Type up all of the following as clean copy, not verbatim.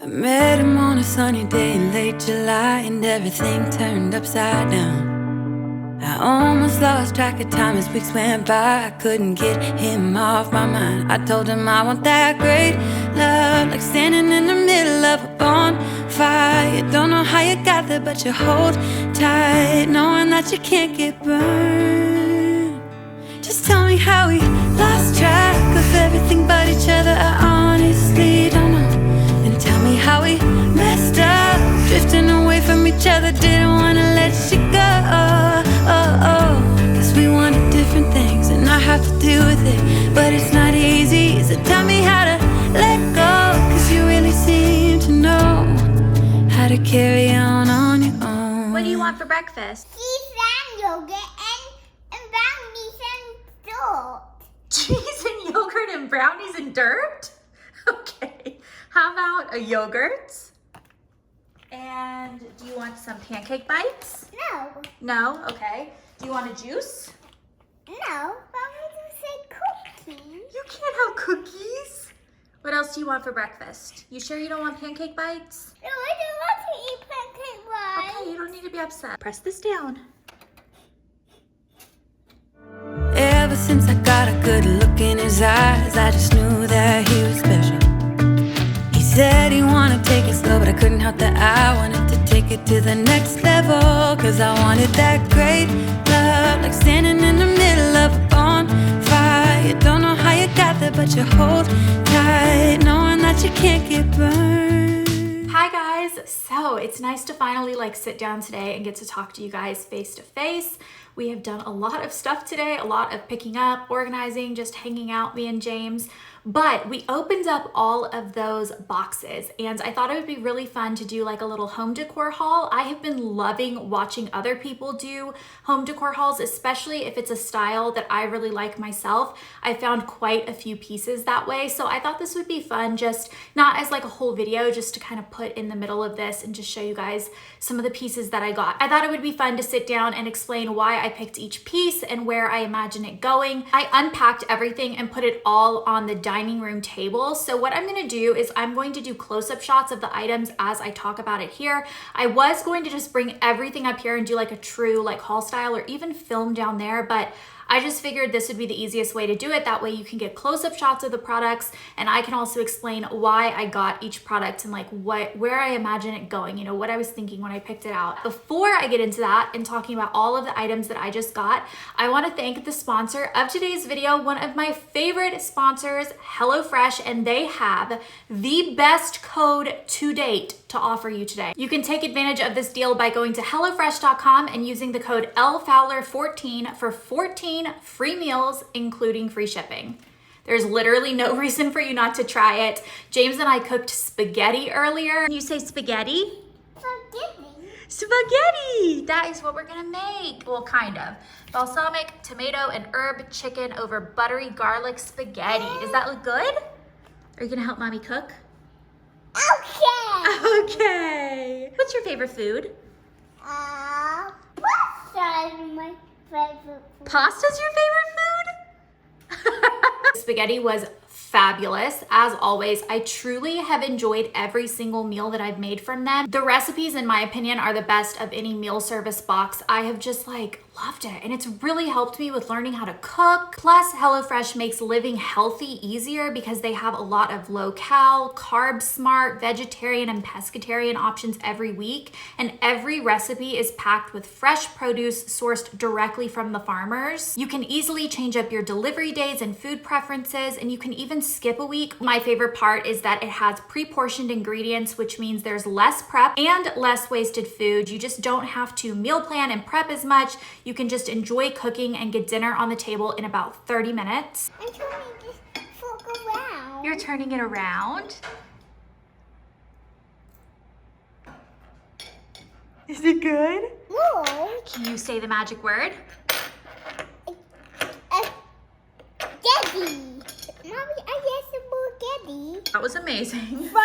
I met him on a sunny day in late July, and everything turned upside down. I almost lost track of time as weeks went by. I couldn't get him off my mind. I told him I want that great love, like standing in the middle of a bonfire. You don't know how you got there, but you hold tight, knowing that you can't get burned. Just tell me how we lost track of everything but each other. I honestly don't know. And tell me how we messed up, drifting away from each other. Didn't wanna let you go. Cause we wanted different things, and I have to deal with it, but it's not easy. So tell me how to let go, cause you really seem to know how to carry on your own. What do you want for breakfast? Cheese and yogurt and brownies and dirt. Cheese and yogurt and brownies and dirt? Okay. How about a yogurt? And do you want some pancake bites? No. No? Okay. Do you want a juice? No. Why would you say cookies? You can't have cookies. What else do you want for breakfast? You sure you don't want pancake bites? No, I don't want to eat pancake bites. Okay, you don't need to be upset. Press this down. Ever since I got a good look in his eyes, I just knew that he was special. He said he wanted to take it slow, but I couldn't help that I wanted to take it to the next level. Cause I wanted that great love, like standing in the middle of a bonfire. You don't know how you got there, but you hold tight, knowing that you can't get burned. Hi guys, so it's nice to finally sit down today and get to talk to you guys face to face. We have done a lot of stuff today, a lot of picking up, organizing, just hanging out, me and James. But we opened up all of those boxes, and I thought it would be really fun to do like a little home decor haul. I have been loving watching other people do home decor hauls, especially if it's a style that I really like myself. I found quite a few pieces that way, so I thought this would be fun, just not as like a whole video, just to kind of put in the middle of this and just show you guys some of the pieces that I got. I thought it would be fun to sit down and explain why I picked each piece and where I imagine it going. I unpacked everything and put it all on the dining room table. So what I'm going to do is I'm going to do close-up shots of the items as I talk about it here. I was going to just bring everything up here and do like a true like haul style or even film down there, but I just figured this would be the easiest way to do it. That way you can get close-up shots of the products, and I can also explain why I got each product and like where I imagine it going, you know, what I was thinking when I picked it out. Before I get into that and talking about all of the items that I just got, I want to thank the sponsor of today's video, one of my favorite sponsors, Hellofresh, and they have the best code to date to offer you today. You can take advantage of this deal by going to hellofresh.com and using the code LFowler14 for 14 free meals, including free shipping. There's literally no reason for you not to try it. James and I cooked spaghetti earlier. Can you say spaghetti? Spaghetti. Spaghetti! That is what we're gonna make. Well, kind of. Balsamic, tomato, and herb chicken over buttery garlic spaghetti. Does that look good? Are you gonna help mommy cook? Okay. Okay. What's your favorite food? Pasta is my favorite food. Pasta's your favorite food? Spaghetti was fabulous. As always, I truly have enjoyed every single meal that I've made from them. The recipes, in my opinion, are the best of any meal service box. I have just loved it, and it's really helped me with learning how to cook. Plus, HelloFresh makes living healthy easier because they have a lot of low-cal, carb-smart, vegetarian, and pescatarian options every week, and every recipe is packed with fresh produce sourced directly from the farmers. You can easily change up your delivery days and food preferences, and you can even skip a week. My favorite part is that it has pre-portioned ingredients, which means there's less prep and less wasted food. You just don't have to meal plan and prep as much. You can just enjoy cooking and get dinner on the table in about 30 minutes. I'm turning this fork around. You're turning it around. Is it good? No. Can you say the magic word? Spaghetti. Mommy, I get spaghetti. That was amazing. For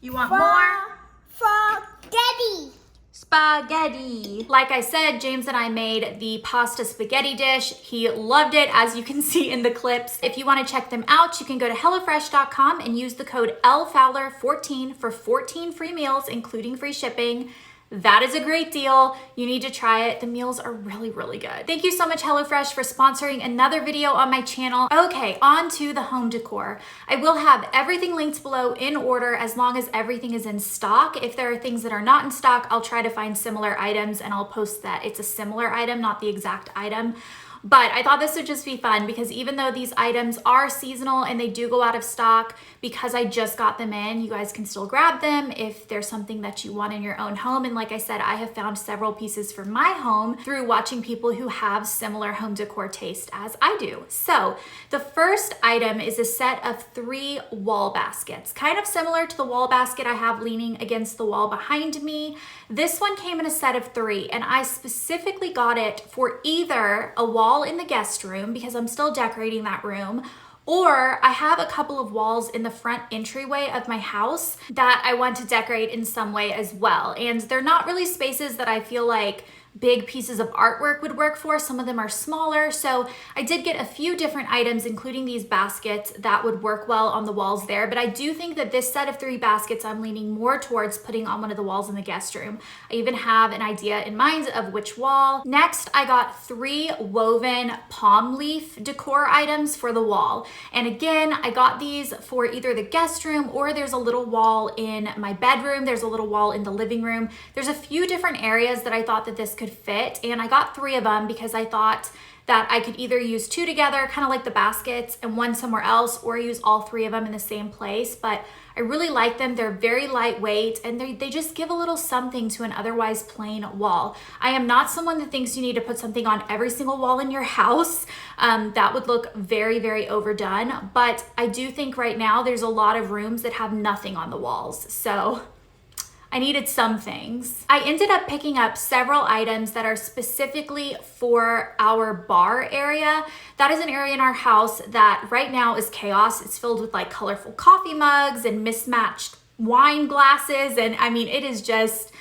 You want more? spaghetti. spaghetti. Like I said, James and I made the pasta spaghetti dish. He loved it, as you can see in the clips. If you want to check them out, you can go to hellofresh.com and use the code LFowler14 for 14 free meals, including free shipping. That is a great deal. You need to try it. The meals are really, really good. Thank you so much, HelloFresh, for sponsoring another video on my channel. Okay, on to the home decor. I will have everything linked below in order as long as everything is in stock. If there are things that are not in stock, I'll try to find similar items and I'll post that it's a similar item, not the exact item. But I thought this would just be fun because even though these items are seasonal and they do go out of stock, because I just got them in, you guys can still grab them if there's something that you want in your own home. And like I said, I have found several pieces for my home through watching people who have similar home decor taste as I do. So the first item is a set of 3 wall baskets, kind of similar to the wall basket I have leaning against the wall behind me. This one came in a set of 3, and I specifically got it for either a wall in the guest room because I'm still decorating that room, or I have a couple of walls in the front entryway of my house that I want to decorate in some way as well. And they're not really spaces that I feel like big pieces of artwork would work for. Some of them are smaller. So I did get a few different items, including these baskets that would work well on the walls there. But I do think that this set of 3 baskets, I'm leaning more towards putting on one of the walls in the guest room. I even have an idea in mind of which wall. Next, I got 3 woven palm leaf decor items for the wall. And again, I got these for either the guest room or there's a little wall in my bedroom. There's a little wall in the living room. There's a few different areas that I thought that this could fit, and I got 3 of them because I thought that I could either use 2 together, kind of like the baskets, and 1 somewhere else, or use all 3 of them in the same place. But I really like them. They're very lightweight and they just give a little something to an otherwise plain wall. I am not someone that thinks you need to put something on every single wall in your house. That would look very, very overdone. But I do think right now there's a lot of rooms that have nothing on the walls. So I needed some things. I ended up picking up several items that are specifically for our bar area. That is an area in our house that right now is chaos. It's filled with like colorful coffee mugs and mismatched wine glasses. And I mean, it is just,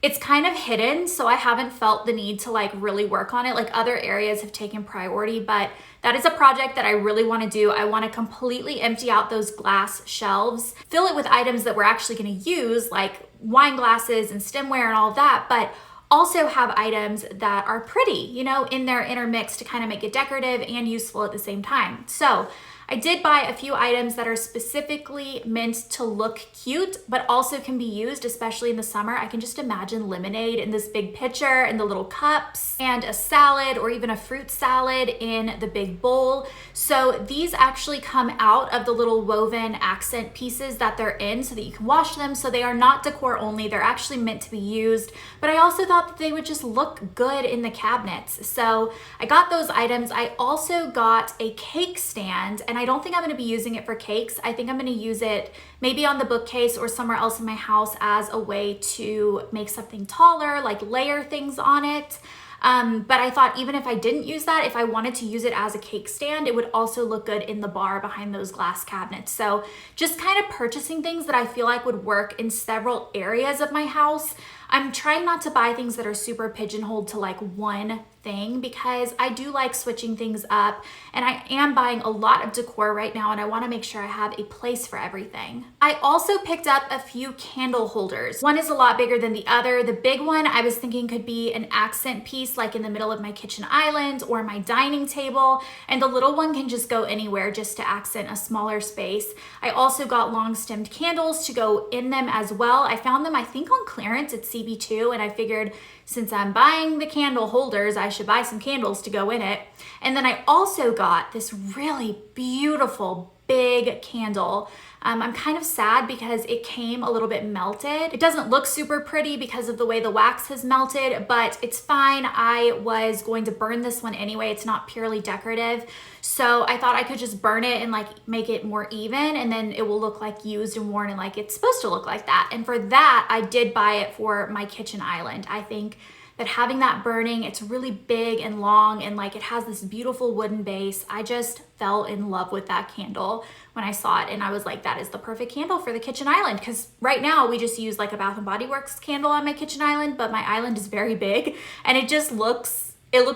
it's kind of hidden. So I haven't felt the need to like really work on it. Like other areas have taken priority, but that is a project that I really want to do. I want to completely empty out those glass shelves, fill it with items that we're actually going to use, like wine glasses and stemware and all of that, but also have items that are pretty, you know, in their intermix to kind of make it decorative and useful at the same time. So I did buy a few items that are specifically meant to look cute, but also can be used, especially in the summer. I can just imagine lemonade in this big pitcher and the little cups, and a salad or even a fruit salad in the big bowl. So these actually come out of the little woven accent pieces that they're in so that you can wash them. So they are not decor only, they're actually meant to be used. But I also thought that they would just look good in the cabinets. So I got those items. I also got a cake stand, and I don't think I'm going to be using it for cakes. I think I'm going to use it maybe on the bookcase or somewhere else in my house as a way to make something taller, like layer things on it. But I thought even if I didn't use that, if I wanted to use it as a cake stand, it would also look good in the bar behind those glass cabinets. So just kind of purchasing things that I feel like would work in several areas of my house. I'm trying not to buy things that are super pigeonholed to like one thing because I do like switching things up, and I am buying a lot of decor right now and I want to make sure I have a place for everything. I also picked up a few candle holders. One is a lot bigger than the other. The big one I was thinking could be an accent piece like in the middle of my kitchen island or my dining table, and the little one can just go anywhere just to accent a smaller space. I also got long stemmed candles to go in them as well. I found them I think on clearance at CB2, and I figured since I'm buying the candle holders, I should buy some candles to go in it. And then I also got this really beautiful big candle. I'm kind of sad because it came a little bit melted. It doesn't look super pretty because of the way the wax has melted, but it's fine. I was going to burn this one anyway. It's not purely decorative. So I thought I could just burn it and like make it more even, and then it will look like used and worn and like it's supposed to look like that. And for that, I did buy it for my kitchen island. I think that having that burning, it's really big and long, and like it has this beautiful wooden base. I just fell in love with that candle when I saw it, and I was like, that is the perfect candle for the kitchen island, because right now we just use like a Bath and Body Works candle on my kitchen island, but my island is very big and it just looks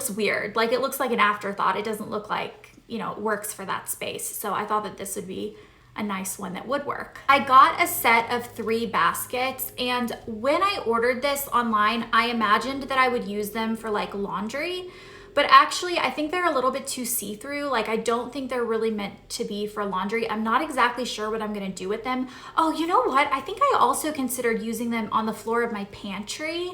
weird. Like it looks like an afterthought. It doesn't look like, you know, it works for that space. So I thought that this would be a nice one that would work. I got a set of 3 baskets, and when I ordered this online, I imagined that I would use them for like laundry, but actually I think they're a little bit too see-through. Like I don't think they're really meant to be for laundry. I'm not exactly sure what I'm gonna do with them. Oh, you know what? I think I also considered using them on the floor of my pantry.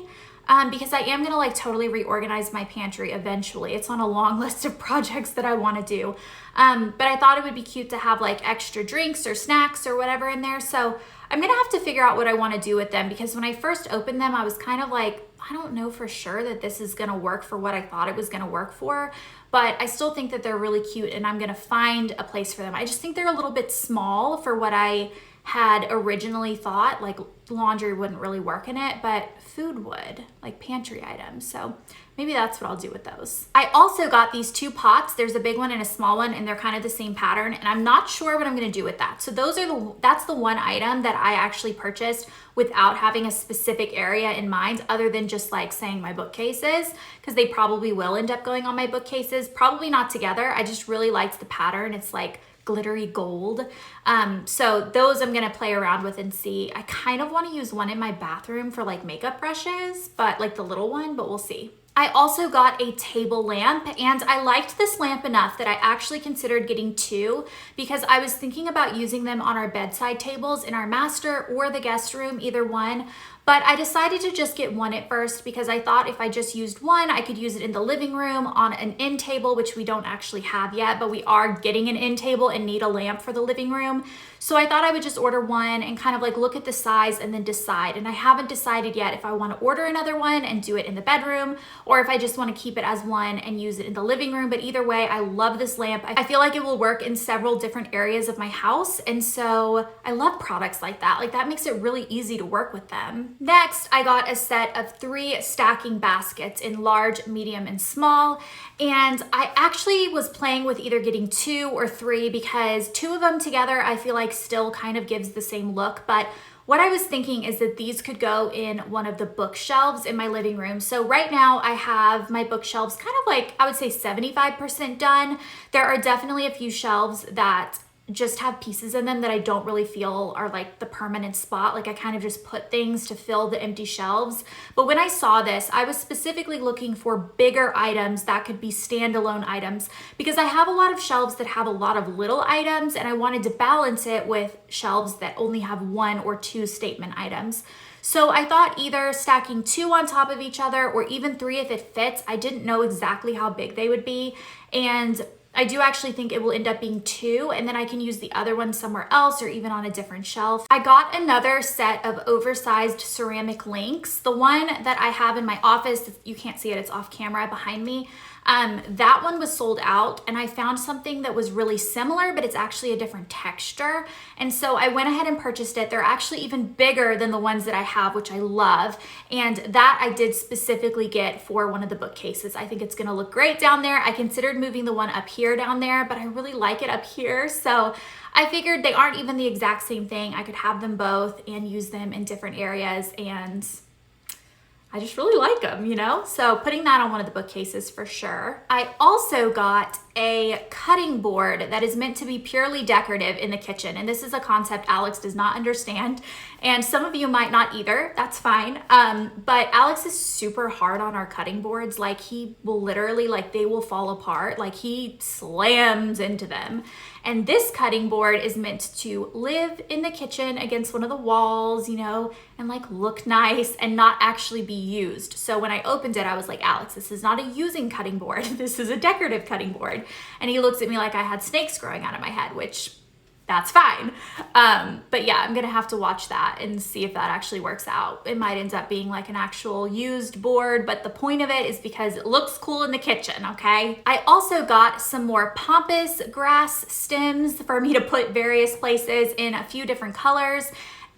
Because I am gonna like totally reorganize my pantry eventually. It's on a long list of projects that I wanna do. But I thought it would be cute to have like extra drinks or snacks or whatever in there. So I'm gonna have to figure out what I wanna do with them, because when I first opened them, I was kind of like, I don't know for sure that this is gonna work for what I thought it was gonna work for, but I still think that they're really cute and I'm gonna find a place for them. I just think they're a little bit small for what I had originally thought. Like laundry wouldn't really work in it, but food would, like pantry items. So maybe that's what I'll do with those. I also got these 2 pots. There's a big one and a small one, and they're kind of the same pattern, and I'm not sure what I'm gonna do with that. So that's the one item that I actually purchased without having a specific area in mind, other than just like saying my bookcases, because they probably will end up going on my bookcases, probably not together. I just really liked the pattern. It's like glittery gold. So those I'm gonna play around with and see. I kind of want to use one in my bathroom for like makeup brushes, but like the little one, but we'll see. I also got a table lamp, and I liked this lamp enough that I actually considered getting 2, because I was thinking about using them on our bedside tables in our master or the guest room, either one. But I decided to just get 1 at first, because I thought if I just used 1, I could use it in the living room on an end table, which we don't actually have yet, but we are getting an end table and need a lamp for the living room. So I thought I would just order 1 and kind of like look at the size and then decide. And I haven't decided yet if I want to order another one and do it in the bedroom, or if I just want to keep it as 1 and use it in the living room. But either way, I love this lamp. I feel like it will work in several different areas of my house. And so I love products like that. Like that makes it really easy to work with them. Next, I got a set of 3 stacking baskets in large, medium, and small. And I actually was playing with either getting 2 or 3, because 2 of them together I feel like still kind of gives the same look. But what I was thinking is that these could go in one of the bookshelves in my living room. So right now I have my bookshelves kind of like, I would say 75% done. There are definitely a few shelves that just have pieces in them that I don't really feel are like the permanent spot. Like I kind of just put things to fill the empty shelves. But when I saw this, I was specifically looking for bigger items that could be standalone items, because I have a lot of shelves that have a lot of little items, and I wanted to balance it with shelves that only have 1 or 2 statement items. So I thought either stacking 2 on top of each other, or even 3 if it fits. I didn't know exactly how big they would be, and I do actually think it will end up being 2, and then I can use the other one somewhere else or even on a different shelf. I got another set of oversized ceramic links. The one that I have in my office, you can't see it, it's off camera behind me. That one was sold out, and I found something that was really similar, but it's actually a different texture. And so I went ahead and purchased it. They're actually even bigger than the ones that I have, which I love. And that I did specifically get for one of the bookcases. I think it's gonna look great down there. I considered moving the one up here down there, but I really like it up here. So I figured they aren't even the exact same thing. I could have them both and use them in different areas, and I just really like them, you know? So putting that on one of the bookcases for sure. I also got a cutting board that is meant to be purely decorative in the kitchen. And this is a concept Alex does not understand. And some of you might not either, that's fine. But Alex is super hard on our cutting boards. Like he will literally, like they will fall apart. Like he slams into them. And this cutting board is meant to live in the kitchen against one of the walls, you know, and like look nice and not actually be used. So when I opened it, I was like, Alex, this is not a using cutting board. This is a decorative cutting board. And he looks at me like I had snakes growing out of my head, which that's fine. But yeah, I'm gonna have to watch that and see if that actually works out. It might end up being like an actual used board, but the point of it is because it looks cool in the kitchen, okay? I also got some more pampas grass stems for me to put various places in a few different colors.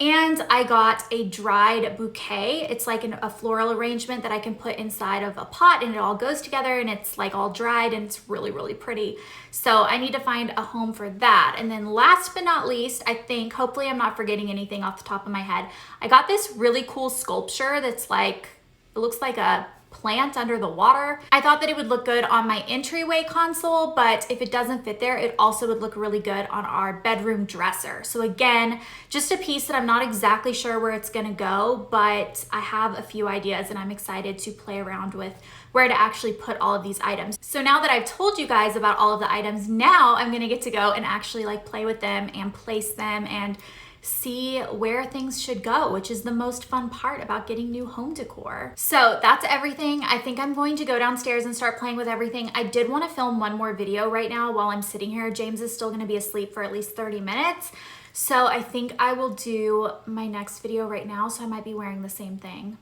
And I got a dried bouquet. It's like a floral arrangement that I can put inside of a pot and it all goes together and it's like all dried and it's really, really pretty. So I need to find a home for that. And then last but not least, I think, hopefully I'm not forgetting anything off the top of my head, I got this really cool sculpture that's like, it looks like a plant under the water. I thought that it would look good on my entryway console, but if it doesn't fit there, it also would look really good on our bedroom dresser. So again, just a piece that I'm not exactly sure where it's gonna go, but I have a few ideas and I'm excited to play around with where to actually put all of these items. So now that I've told you guys about all of the items, now I'm gonna get to go and actually like play with them and place them and see where things should go, which is the most fun part about getting new home decor. So that's everything. I think I'm going to go downstairs and start playing with everything. I did want to film one more video right now while I'm sitting here. James is still going to be asleep for at least 30 minutes. So I think I will do my next video right now. So I might be wearing the same thing,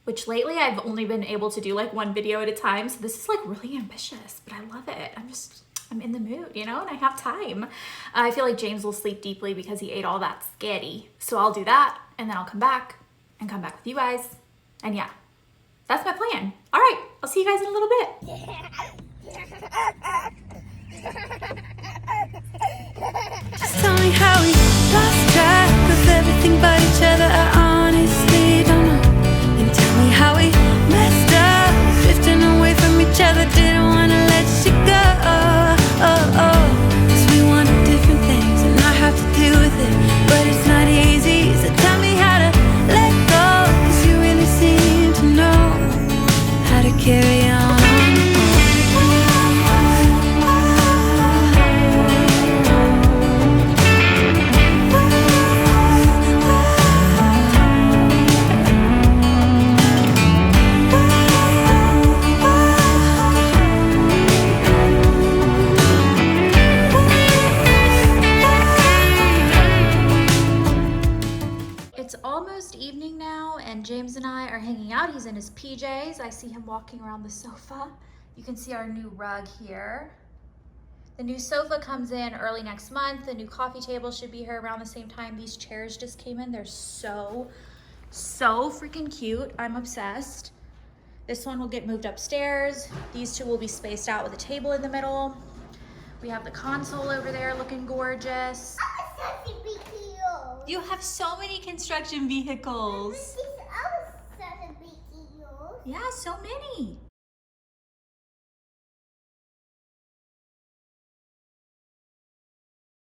which lately I've only been able to do like one video at a time. So this is like really ambitious, but I love it. I'm in the mood, you know, and I have time. I feel like James will sleep deeply because he ate all that spaghetti. So I'll do that and then I'll come back with you guys. And yeah, that's my plan. All right, I'll see you guys in a little bit. Just tell me how we lost track of everything but each other. I honestly don't know. And tell me how we messed up, drifting away from each other. Didn't want to let you go. Cause we wanted different things and I have to deal with it, but it's not easy. So tell me how to let go, cause you really seem to know how to carry on. Evening now, and James and I are hanging out. He's in his PJs. I see him walking around the sofa. You can see our new rug here. The new sofa comes in early next month. The new coffee table should be here around the same time. These chairs just came in. They're so freaking cute. I'm obsessed. This one will get moved upstairs. These two will be spaced out with a table in the middle. We have the console over there looking gorgeous. You have so many construction vehicles. Yeah, so many.